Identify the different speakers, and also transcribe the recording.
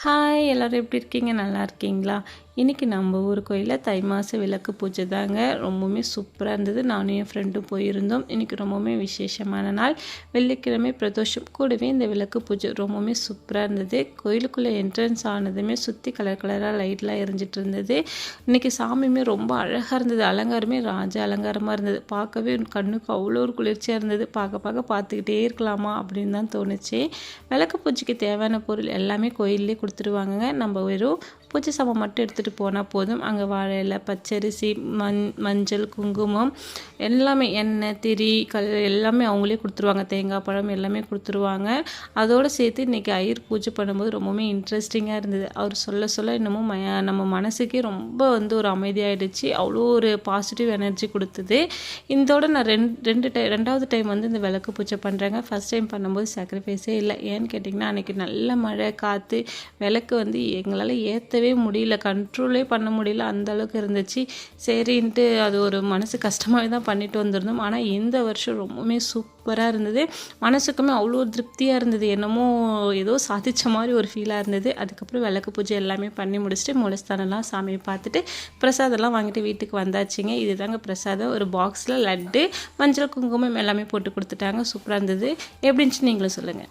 Speaker 1: Hi எல்லோரும் எப்படி இருக்கீங்க? நல்லா இருக்கீங்களா? இன்றைக்கி நம்ம ஊர் கோயிலில் தை மாத விளக்கு பூஜை தாங்க. ரொம்பவுமே சூப்பராக இருந்தது. நானும் என் ஃப்ரெண்டும் போயிருந்தோம். இன்றைக்கி ரொம்பவுமே விசேஷமான நாள். வெள்ளிக்கிழமை பிரதோஷம் கூடவே இந்த விளக்கு பூஜை ரொம்பவுமே சூப்பராக இருந்தது. கோயிலுக்குள்ளே என்ட்ரன்ஸ் ஆனதுமே சுற்றி கலர் கலராக லைட்லாம் எரிஞ்சிட்டு இருந்தது. இன்றைக்கி சாமியுமே ரொம்ப அழகாக இருந்தது. அலங்காரமே ராஜ அலங்காரமாக இருந்தது. பார்க்கவே கண்ணுக்கு அவ்வளோ ஒரு குளிர்ச்சியாக இருந்தது. பார்த்துக்கிட்டே இருக்கலாமா அப்படின்னு தான் தோணுச்சு. விளக்கு பூஜைக்கு தேவையான பொருள் எல்லாமே கோயிலே கொடுத்துருவாங்கங்க. நம்ம வெறும் பூஜை சாமான் மட்டும் எடுத்துகிட்டு போனால் போதும். அங்கே வாழை இலை, பச்சரிசி, மஞ்சள், குங்குமம் எல்லாமே, எண்ணெய், திரி, எல்லாமே அவங்களே கொடுத்துருவாங்க. தேங்காய் பழம் எல்லாமே கொடுத்துருவாங்க. அதோடு சேர்த்து இன்றைக்கி ஐயர் பூஜை பண்ணும்போது ரொம்பவுமே இன்ட்ரெஸ்டிங்காக இருந்தது. அவர் சொல்ல இன்னமும் நம்ம மனசுக்கே ரொம்ப ஒரு அமைதியாகிடுச்சு. அவ்வளோ ஒரு பாசிட்டிவ் எனர்ஜி கொடுத்தது. இதோட நான் ரெண்டாவது டைம் இந்த விளக்கு பூஜை பண்ணுறேங்க. ஃபஸ்ட் டைம் பண்ணும்போது சாக்ரிஃபைஸே இல்லை. ஏன்னு கேட்டிங்கன்னா அன்றைக்கி நல்ல மழை காற்று, விளக்கு எங்களால் ஏற்றவே முடியல, கண்ட்ரோலே பண்ண முடியல, அந்தளவுக்கு இருந்துச்சு. சரின்ட்டு அது ஒரு மனசு கஷ்டமாகவே தான் பண்ணிட்டு வந்திருந்தோம். ஆனால் இந்த வருஷம் ரொம்பவுமே சூப்பராக இருந்தது. மனசுக்குமே அவ்வளோ திருப்தியாக இருந்தது. என்னமோ ஏதோ சாதித்த மாதிரி ஒரு ஃபீலாக இருந்தது. அதுக்கப்புறம் விளக்கு பூஜை எல்லாமே பண்ணி முடிச்சுட்டு மூலஸ்தானம்லாம் சாமியை பார்த்துட்டு பிரசாதம்லாம் வாங்கிட்டு வீட்டுக்கு வந்தாச்சுங்க. இது தாங்க பிரசாதம். ஒரு பாக்ஸில் லட்டு, மஞ்சள், குங்குமம் எல்லாமே போட்டு கொடுத்துட்டாங்க. சூப்பராக இருந்தது. எப்படி இருந்துச்சு நீங்களும் சொல்லுங்கள்.